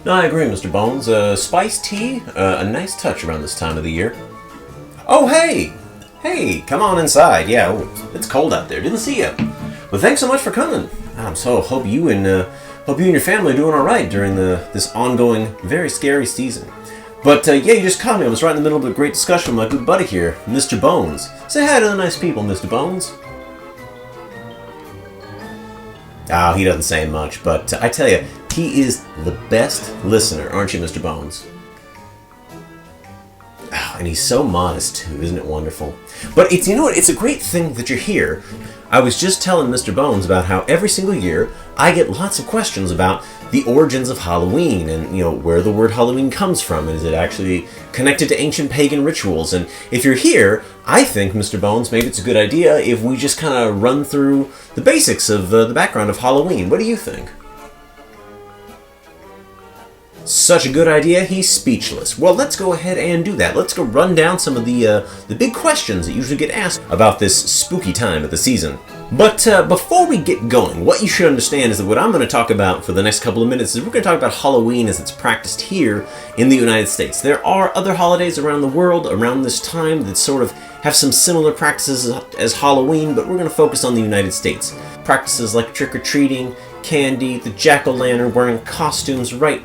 No, I agree, Mr. Bones. Spiced tea, a nice touch around this time of the year. Oh, hey! Hey, come on inside. Yeah, it's cold out there. Didn't see you. Well, thanks so much for coming. Hope you and your family are doing all right during this ongoing, very scary season. But yeah, you just caught me. I was right in the middle of a great discussion with my good buddy here, Mr. Bones. Say hi to the nice people, Mr. Bones. Oh, he doesn't say much, but I tell you, he is the best listener, aren't you, Mr. Bones? Oh, and he's so modest too, isn't it wonderful? But it's a great thing that you're here. I was just telling Mr. Bones about how every single year I get lots of questions about the origins of Halloween and, where the word Halloween comes from. Is it actually connected to ancient pagan rituals? And if you're here, I think, Mr. Bones, maybe it's a good idea if we just kind of run through the basics of the background of Halloween. What do you think? Such a good idea, he's speechless. Well, let's go ahead and do that. Let's go run down some of the big questions that usually get asked about this spooky time of the season. But before we get going, what you should understand is that what I'm going to talk about for the next couple of minutes is we're going to talk about Halloween as it's practiced here in the United States. There are other holidays around the world around this time that sort of have some similar practices as Halloween, but we're going to focus on the United States. Practices like trick-or-treating, candy, the jack-o'-lantern, wearing costumes, right?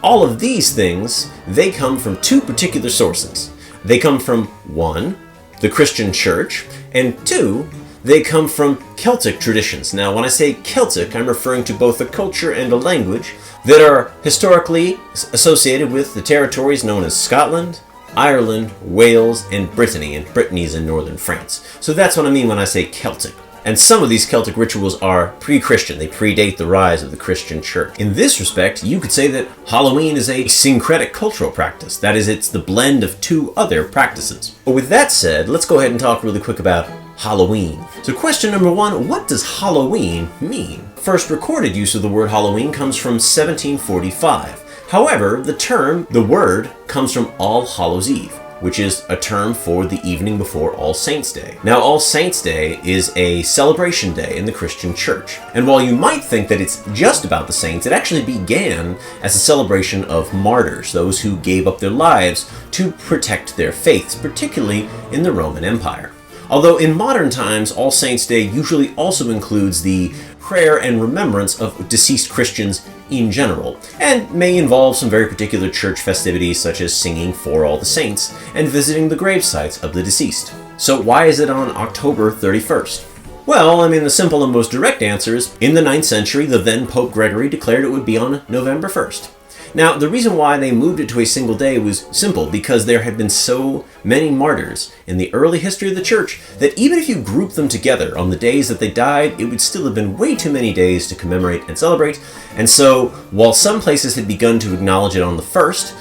All of these things, they come from two particular sources. They come from, one, the Christian church, and two, they come from Celtic traditions. Now, when I say Celtic, I'm referring to both a culture and a language that are historically associated with the territories known as Scotland, Ireland, Wales, and Brittany, and Brittany's in northern France. So that's what I mean when I say Celtic. And some of these Celtic rituals are pre-Christian. They predate the rise of the Christian church. In this respect, you could say that Halloween is a syncretic cultural practice. That is, it's the blend of two other practices. But with that said, let's go ahead and talk really quick about Halloween. So question number one, what does Halloween mean? First recorded use of the word Halloween comes from 1745. However, the word comes from All Hallows Eve, which is a term for the evening before All Saints' Day. Now, All Saints' Day is a celebration day in the Christian church. And while you might think that it's just about the saints, it actually began as a celebration of martyrs, those who gave up their lives to protect their faiths, particularly in the Roman Empire. Although in modern times, All Saints' Day usually also includes the prayer and remembrance of deceased Christians in general, and may involve some very particular church festivities such as singing for all the saints and visiting the grave sites of the deceased. So why is it on October 31st? Well, the simple and most direct answer is, in the 9th century, the then Pope Gregory declared it would be on November 1st. Now, the reason why they moved it to a single day was simple, because there had been so many martyrs in the early history of the church that even if you group them together on the days that they died, it would still have been way too many days to commemorate and celebrate. And so, while some places had begun to acknowledge it on the 1st,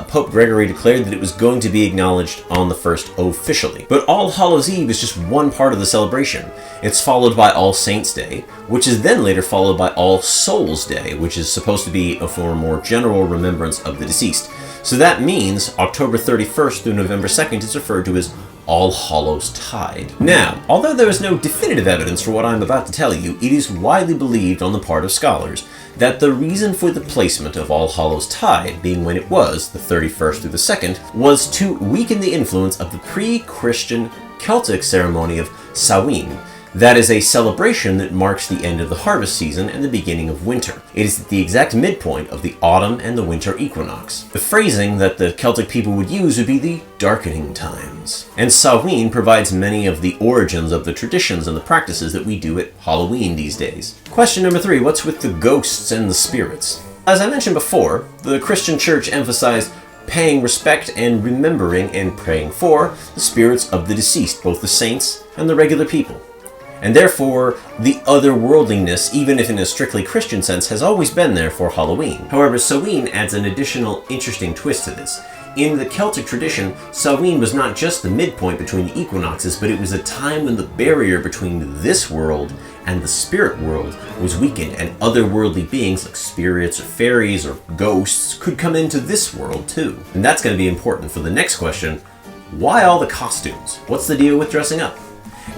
Pope Gregory declared that it was going to be acknowledged on the 1st officially. But All Hallows Eve is just one part of the celebration. It's followed by All Saints' Day, which is then later followed by All Souls' Day, which is supposed to be for a more general remembrance of the deceased. So that means October 31st through November 2nd is referred to as All Hallows Tide. Now, although there is no definitive evidence for what I'm about to tell you, it is widely believed on the part of scholars that the reason for the placement of All Hallows Tide, being when it was, the 31st through the 2nd, was to weaken the influence of the pre-Christian Celtic ceremony of Samhain. That is a celebration that marks the end of the harvest season and the beginning of winter. It is at the exact midpoint of the autumn and the winter equinox. The phrasing that the Celtic people would use would be the darkening times. And Samhain provides many of the origins of the traditions and the practices that we do at Halloween these days. Question number 3, what's with the ghosts and the spirits? As I mentioned before, the Christian church emphasized paying respect and remembering and praying for the spirits of the deceased, both the saints and the regular people. And therefore, the otherworldliness, even if in a strictly Christian sense, has always been there for Halloween. However, Samhain adds an additional interesting twist to this. In the Celtic tradition, Samhain was not just the midpoint between the equinoxes, but it was a time when the barrier between this world and the spirit world was weakened, and otherworldly beings like spirits or fairies or ghosts could come into this world too. And that's going to be important for the next question. Why all the costumes? What's the deal with dressing up?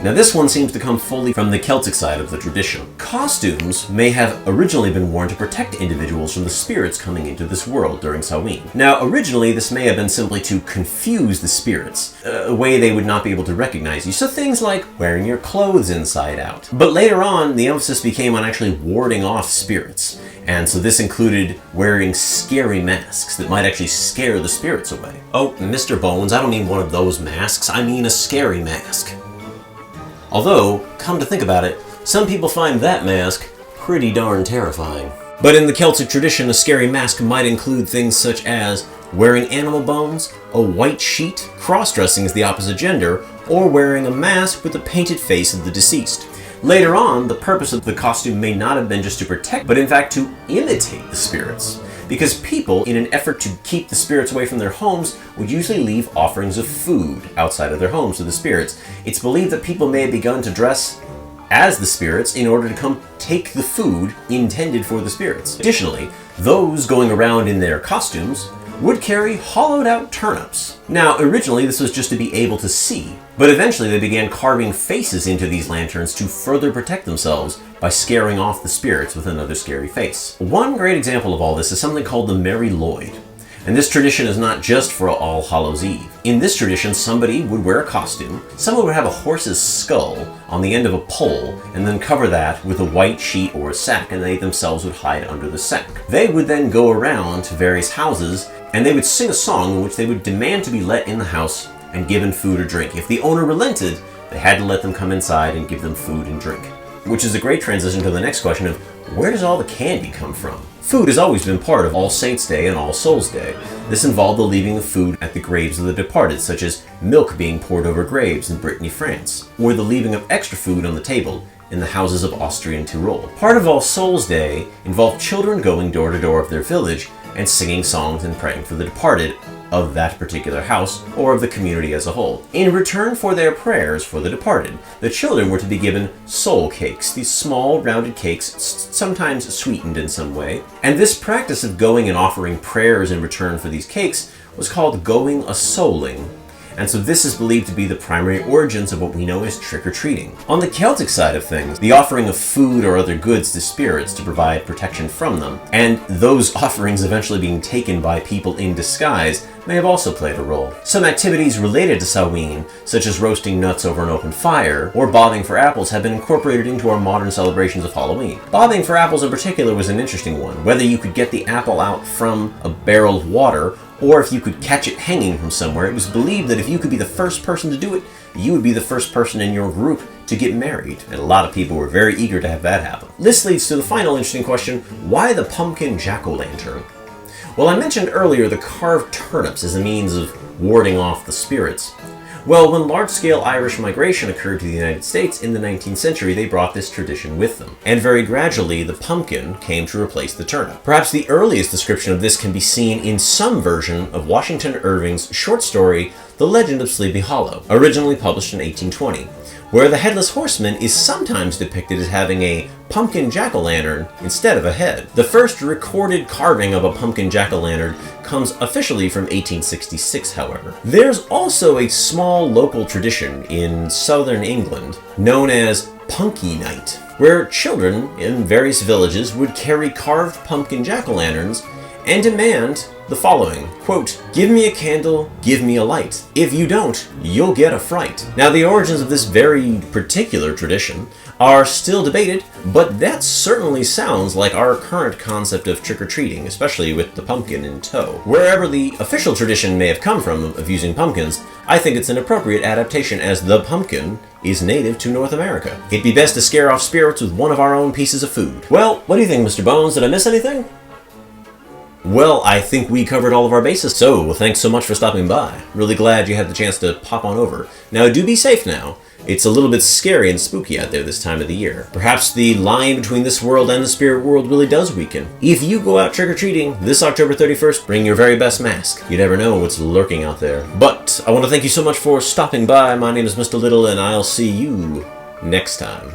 Now this one seems to come fully from the Celtic side of the tradition. Costumes may have originally been worn to protect individuals from the spirits coming into this world during Samhain. Now originally this may have been simply to confuse the spirits, a way they would not be able to recognize you, so things like wearing your clothes inside out. But later on, the emphasis became on actually warding off spirits, and so this included wearing scary masks that might actually scare the spirits away. Oh, Mr. Bones, I don't mean one of those masks, I mean a scary mask. Although, come to think about it, some people find that mask pretty darn terrifying. But in the Celtic tradition, a scary mask might include things such as wearing animal bones, a white sheet, cross-dressing as the opposite gender, or wearing a mask with the painted face of the deceased. Later on, the purpose of the costume may not have been just to protect, but in fact to imitate the spirits. Because people, in an effort to keep the spirits away from their homes, would usually leave offerings of food outside of their homes to the spirits. It's believed that people may have begun to dress as the spirits in order to come take the food intended for the spirits. Additionally, those going around in their costumes would carry hollowed out turnips. Now, originally this was just to be able to see, but eventually they began carving faces into these lanterns to further protect themselves by scaring off the spirits with another scary face. One great example of all this is something called the Merry Lloyd. And this tradition is not just for All Hallows Eve. In this tradition, somebody would wear a costume, someone would have a horse's skull on the end of a pole, and then cover that with a white sheet or a sack, and they themselves would hide under the sack. They would then go around to various houses, and they would sing a song in which they would demand to be let in the house and given food or drink. If the owner relented, they had to let them come inside and give them food and drink. Which is a great transition to the next question of, where does all the candy come from? Food has always been part of All Saints' Day and All Souls' Day. This involved the leaving of food at the graves of the departed, such as milk being poured over graves in Brittany, France, or the leaving of extra food on the table in the houses of Austria and Tyrol. Part of All Souls' Day involved children going door to door of their village and singing songs and praying for the departed of that particular house or of the community as a whole. In return for their prayers for the departed, the children were to be given soul cakes, these small rounded cakes, sometimes sweetened in some way. And this practice of going and offering prayers in return for these cakes was called going a-souling. And so this is believed to be the primary origins of what we know as trick-or-treating. On the Celtic side of things, the offering of food or other goods to spirits to provide protection from them, and those offerings eventually being taken by people in disguise, may have also played a role. Some activities related to Samhain, such as roasting nuts over an open fire, or bobbing for apples, have been incorporated into our modern celebrations of Halloween. Bobbing for apples in particular was an interesting one. Whether you could get the apple out from a barrel of water, or if you could catch it hanging from somewhere, it was believed that if you could be the first person to do it, you would be the first person in your group to get married. And a lot of people were very eager to have that happen. This leads to the final interesting question, why the pumpkin jack-o'-lantern? Well, I mentioned earlier the carved turnips as a means of warding off the spirits. Well, when large-scale Irish migration occurred to the United States in the 19th century, they brought this tradition with them. And very gradually, the pumpkin came to replace the turnip. Perhaps the earliest description of this can be seen in some version of Washington Irving's short story, The Legend of Sleepy Hollow, originally published in 1820, where the Headless Horseman is sometimes depicted as having a pumpkin jack-o'-lantern instead of a head. The first recorded carving of a pumpkin jack-o'-lantern comes officially from 1866, however. There's also a small local tradition in southern England known as Punky Night, where children in various villages would carry carved pumpkin jack-o'-lanterns and demand the following, quote, "Give me a candle, give me a light. If you don't, you'll get a fright." Now, the origins of this very particular tradition are still debated, but that certainly sounds like our current concept of trick-or-treating, especially with the pumpkin in tow. Wherever the official tradition may have come from of using pumpkins, I think it's an appropriate adaptation as the pumpkin is native to North America. It'd be best to scare off spirits with one of our own pieces of food. Well, what do you think, Mr. Bones? Did I miss anything? Well, I think we covered all of our bases, so thanks so much for stopping by. Really glad you had the chance to pop on over. Now, do be safe now. It's a little bit scary and spooky out there this time of the year. Perhaps the line between this world and the spirit world really does weaken. If you go out trick-or-treating this October 31st, bring your very best mask. You never know what's lurking out there. But I want to thank you so much for stopping by. My name is Mr. Little, and I'll see you next time.